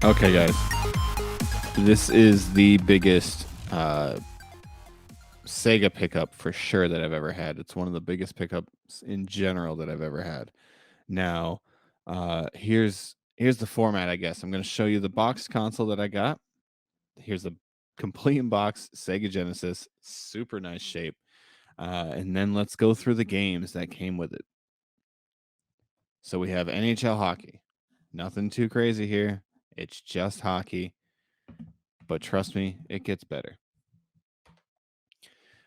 Okay, guys. This is the biggest Sega pickup for sure that I've ever had. It's one of the biggest pickups in general that I've ever had. Now, here's the format, I guess. I'm going to show you the box console that I got. Here's the complete in box Sega Genesis, super nice shape. And then let's go through the games that came with it. So we have NHL hockey. Nothing too crazy here. It's just hockey. But trust me, it gets better.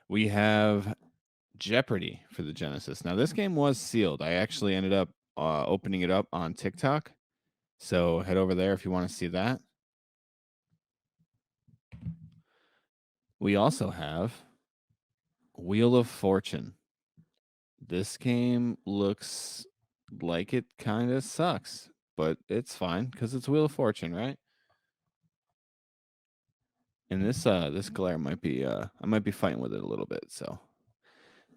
We have Jeopardy for the Genesis. Now, this game was sealed. I actually ended up opening it up on TikTok. So head over there if you want to see that. We also have Wheel of Fortune. This game looks like it kind of sucks, but it's fine because it's Wheel of Fortune, right? And this glare might be I might be fighting with it a little bit. So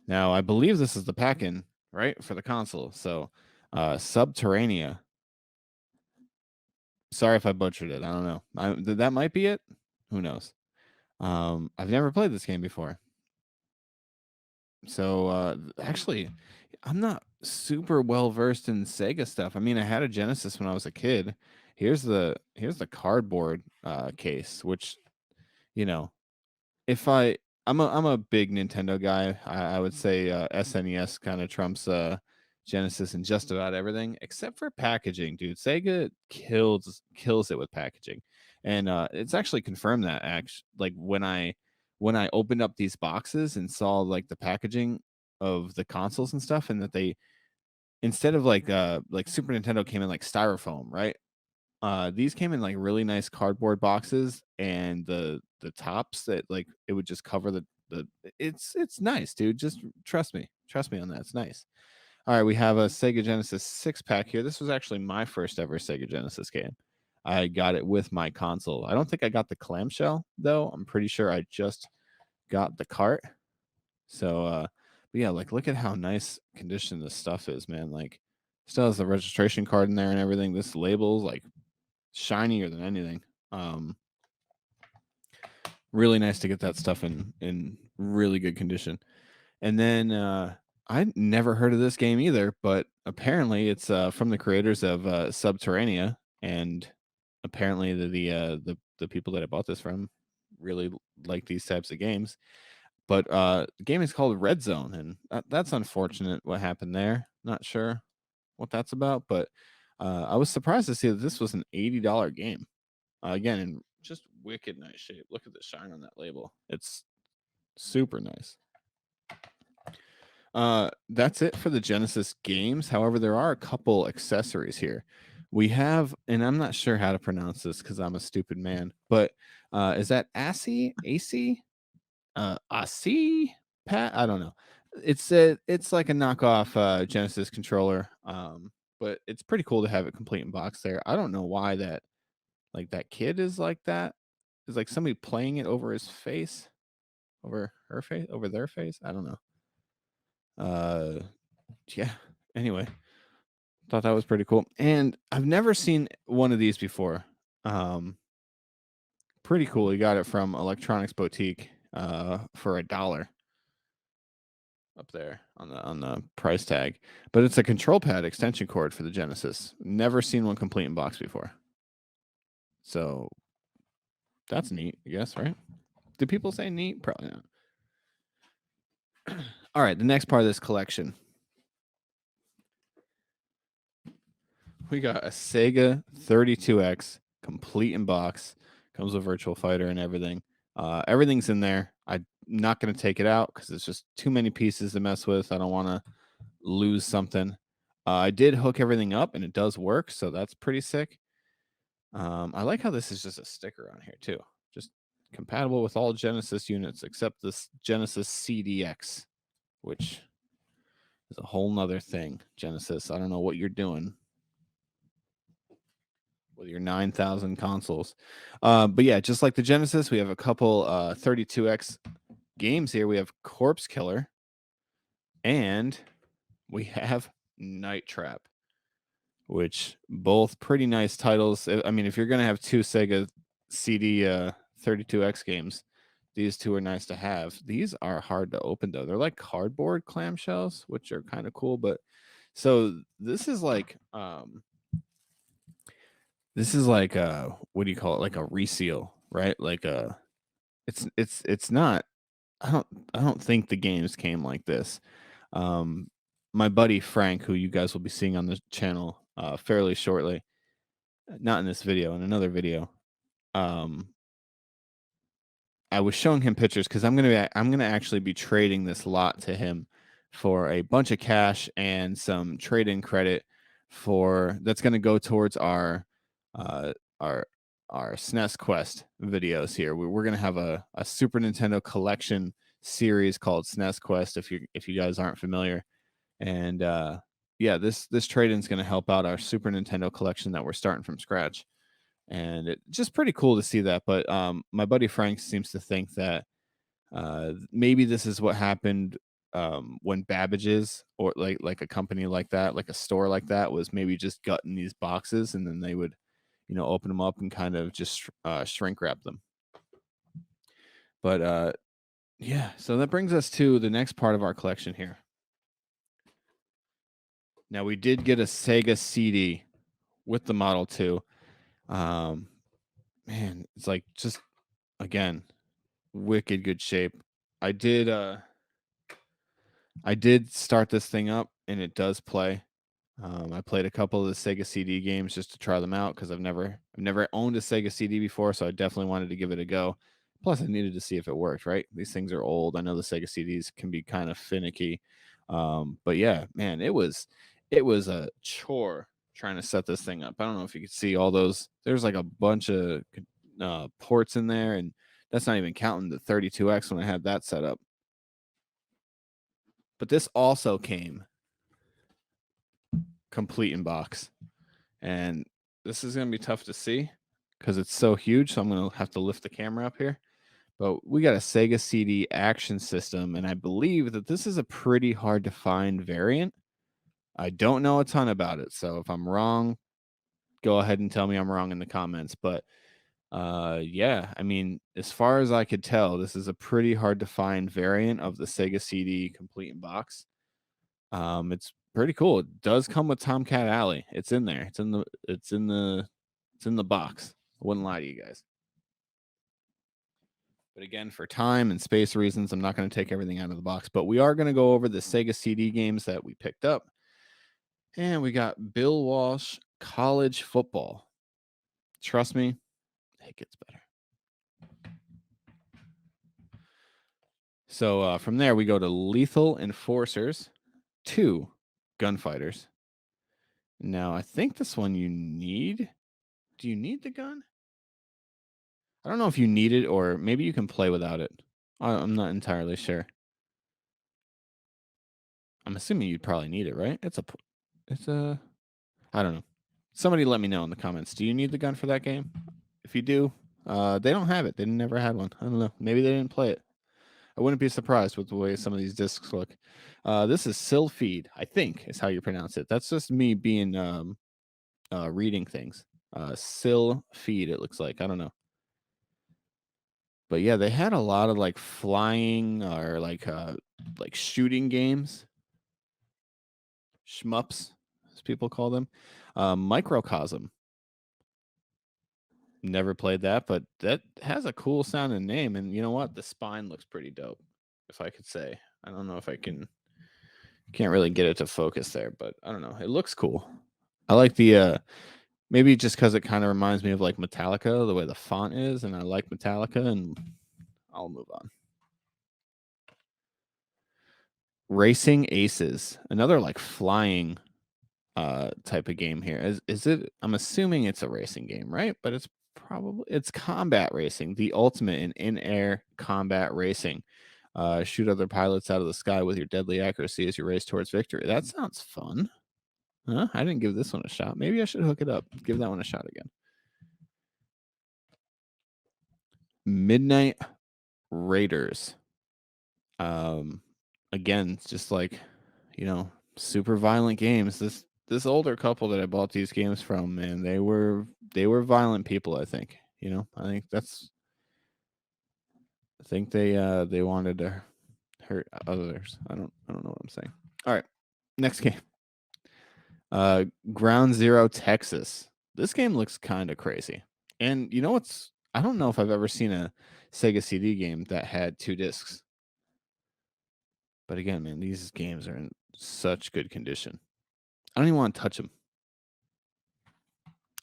now I believe this is the pack-in, right, for the console. So Subterranea. Sorry if I butchered it. I don't know. That might be it. Who knows? I've never played this game before. So actually, I'm not super well versed in Sega stuff. I mean, I had a Genesis when I was a kid. Here's the cardboard case, which you know, if I'm a big Nintendo guy. I would say SNES kind of trumps Genesis in just about everything except for packaging, dude. Sega kills it with packaging, and it's actually confirmed that like when I opened up these boxes and saw like the packaging of the consoles and stuff, and that they instead of like Super Nintendo came in like styrofoam, right? These came in like really nice cardboard boxes, and the tops that like it would just cover the it's nice, dude. Just trust me on that. It's nice. All right, we have a Sega Genesis 6 pack here. This was actually my first ever Sega Genesis game. I got it with my console. I don't think I got the clamshell though. I'm pretty sure I just got the cart. So but yeah, like look at how nice condition this stuff is, man. Like still has the registration card in there and everything. This label's like shinier than anything. Um, really nice to get that stuff in really good condition. And then I never heard of this game either, but apparently it's from the creators of Subterranea, and apparently the people that I bought this from really like these types of games. But the game is called Red Zone, and that's unfortunate what happened there. Not sure what that's about, but I was surprised to see that this was an $80 game. Again, in just wicked nice shape. Look at the shine on that label. It's super nice. That's it for the Genesis games. However, there are a couple accessories here. We have, and I'm not sure how to pronounce this because I'm a stupid man, but is that AC? AC? Pat? I don't know. It's like a knockoff Genesis controller. But it's pretty cool to have it complete in box there. I don't know why that like that kid is like that. Is like somebody playing it over his face, over her face, over their face. I don't know. Uh, yeah. Anyway, thought that was pretty cool, and I've never seen one of these before. Um, pretty cool. You got it from Electronics Boutique for $1 up there on the price tag, but it's a control pad extension cord for the Genesis. Never seen one complete in box before, so that's neat, I guess, right? Do people say neat? Probably not. All right, the next part of this collection, we got a Sega 32X complete in box. Comes with Virtual Fighter and everything. Everything's in there. I'm not going to take it out because it's just too many pieces to mess with. I don't want to lose something. I did hook everything up and it does work, so that's pretty sick. I like how this is just a sticker on here too. Just compatible with all Genesis units except this Genesis CDX, which is a whole nother thing. Genesis, I don't know what you're doing with your 9,000 consoles. But yeah, just like the Genesis, we have a couple 32X games here. We have Corpse Killer and we have Night Trap. which both pretty nice titles. I mean, if you're gonna have two Sega CD 32X games, these two are nice to have. These are hard to open though. They're like cardboard clamshells, which are kind of cool. But so this is like what do you call it? Like a reseal, right? Like a it's not. I don't I don't think the games came like this. Um, my buddy Frank, who you guys will be seeing on the channel fairly shortly, not in this video, in another video. Um, I was showing him pictures because I'm gonna actually be trading this lot to him for a bunch of cash and some trade-in credit for that's gonna go towards uh our our SNES Quest videos here. We're gonna have a Super Nintendo collection series called SNES Quest if you guys aren't familiar. And yeah, this trade-in is gonna help out our Super Nintendo collection that we're starting from scratch, and it's just pretty cool to see that. But my buddy Frank seems to think that maybe this is what happened when Babbage's or like a company like that, like a store like that, was maybe just gutting these boxes, and then they would, open them up and kind of just shrink wrap them. But yeah, so that brings us to the next part of our collection here. Now we did get a Sega CD with the Model 2. Um, man, it's like just again wicked good shape. I did uh I did start this thing up and it does play. I played a couple of the Sega CD games just to try them out because I've never owned a Sega CD before, so I definitely wanted to give it a go. Plus, I needed to see if it worked. Right, these things are old. I know the Sega CDs can be kind of finicky, but yeah, man, it was a chore trying to set this thing up. I don't know if you could see all those. There's like a bunch of ports in there, and that's not even counting the 32X when I had that set up. But this also came complete in box. And this is going to be tough to see because it's so huge. So I'm going to have to lift the camera up here. But we got a Sega CD action system. And I believe that this is a pretty hard to find variant. I don't know a ton about it. So if I'm wrong, go ahead and tell me I'm wrong in the comments. But yeah, I mean, as far as I could tell, this is a pretty hard to find variant of the Sega CD complete in box. It's pretty cool. It does come with Tomcat Alley. It's in there. It's in the box. I wouldn't lie to you guys. But again, for time and space reasons, I'm not going to take everything out of the box. But we are going to go over the Sega CD games that we picked up. And we got Bill Walsh College Football. Trust me, it gets better. So from there, we go to Lethal Enforcers 2 Gunfighters. Now, I think this one you need. Do you need the gun? I don't know if you need it or maybe you can play without it. I'm not entirely sure. I'm assuming you'd probably need it, right? It's a, I don't know. Somebody let me know in the comments. Do you need the gun for that game? If you do, they don't have it. They never had one. I don't know. Maybe they didn't play it. I wouldn't be surprised with the way some of these discs look. This is Sylpheed, I think is how you pronounce it. That's just me being reading things. Sylpheed, it looks like. I don't know. But yeah, they had a lot of like flying or like shooting games, shmups, as people call them. Microcosm. Never played that, but that has a cool sounding name. And you know what? The spine looks pretty dope, if I could say. I don't know if I can't really get it to focus there, but I don't know. It looks cool. I like the maybe just because it kind of reminds me of like Metallica, the way the font is, and I like Metallica, and I'll move on. Racing Aces, another like flying type of game here. Is it? I'm assuming it's a racing game, right? But it's combat racing, the ultimate in air combat racing. Shoot other pilots out of the sky with your deadly accuracy as you race towards victory. That sounds fun. Huh? I didn't give this one a shot. Maybe I should hook it up. Give that one a shot again. Midnight Raiders. Um, again, it's just like, super violent games. this older couple that I bought these games from, man, they were violent people, I think. I think they wanted to hurt others. I don't know what I'm saying. All right. Next game. Ground Zero Texas. This game looks kind of crazy. And you know what's I don't know if I've ever seen a Sega CD game that had 2 discs. But again, man, these games are in such good condition. I don't even want to touch them.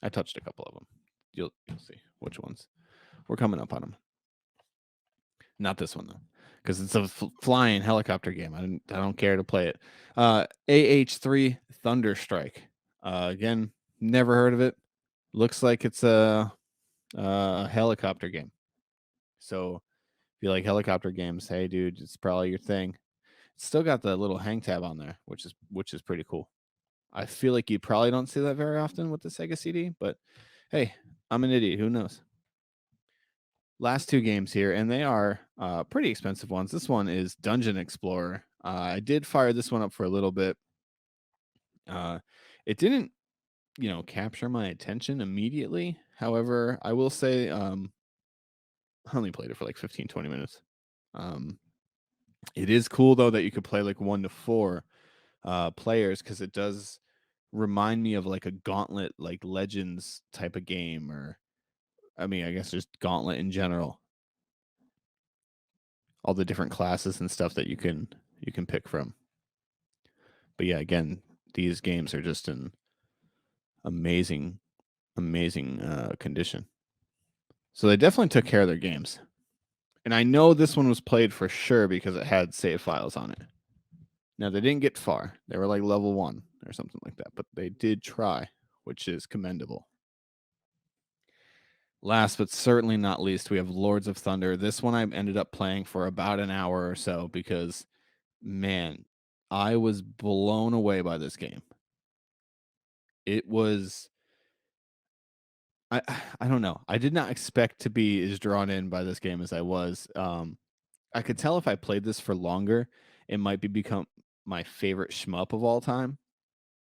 I touched a couple of them. You'll see which ones. We're coming up on them. Not this one though, because it's a flying helicopter game. I don't care to play it. AH3 Thunderstrike. Again, never heard of it. Looks like it's a helicopter game. So if you like helicopter games, hey dude, it's probably your thing. It's still got the little hang tab on there, which is pretty cool. I feel like you probably don't see that very often with the Sega CD, but hey, I'm an idiot. Who knows? Last 2 games here, and they are pretty expensive ones. This one is Dungeon Explorer. I did fire this one up for a little bit. It didn't, capture my attention immediately. However, I will say I only played it for like 15, 20 minutes. It is cool, though, that you could play like 1 to 4 players, because it does remind me of like a Gauntlet, like Legends type of game, or I mean, I guess just Gauntlet in general. All the different classes and stuff that you can pick from. But yeah, again, these games are just in amazing condition. So they definitely took care of their games. And I know this one was played for sure because it had save files on it. Now, they didn't get far. They were like level 1 or something like that, but they did try, which is commendable. Last but certainly not least, we have Lords of Thunder. This one I ended up playing for about an hour or so because, man, I was blown away by this game. It was I I don't know. I did not expect to be as drawn in by this game as I was. I could tell if I played this for longer, it might become my favorite shmup of all time.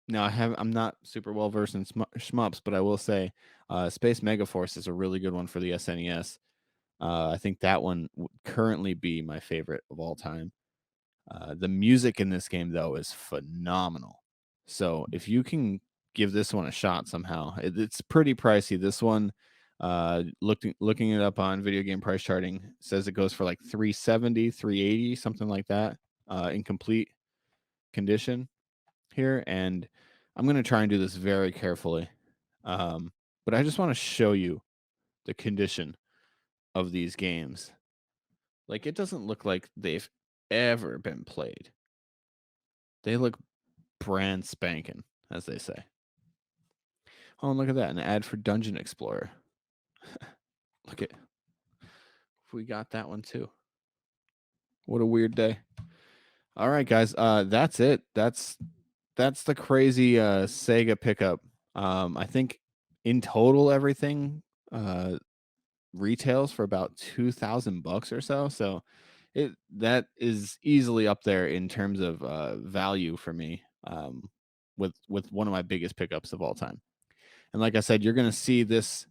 Now, I'm not super well versed in shmups, but I will say Space Megaforce is a really good one for the SNES. I think that one would currently be my favorite of all time. The music in this game, though, is phenomenal. So if you can give this one a shot somehow, it's pretty pricey. This one, looking it up on video game price charting, says it goes for like 370, 380, something like that, in complete condition here. And I'm gonna try and do this very carefully, but I just want to show you the condition of these games. Like, it doesn't look like they've ever been played. They look brand spanking, as they say. Oh, and look at that, an ad for Dungeon Explorer. Look at, we got that one too. What a weird day. All right, guys, that's it. That's the crazy Sega pickup. I think in total everything retails for about $2,000 or so. So that is easily up there in terms of value for me. With one of my biggest pickups of all time. And like I said, you're gonna see this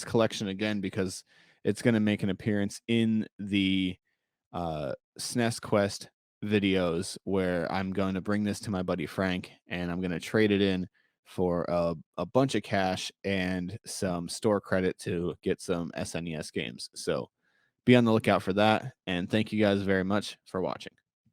collection again because it's gonna make an appearance in the SNES Quest videos where I'm going to bring this to my buddy Frank and I'm going to trade it in for a bunch of cash and some store credit to get some SNES games. So be on the lookout for that. And thank you guys very much for watching.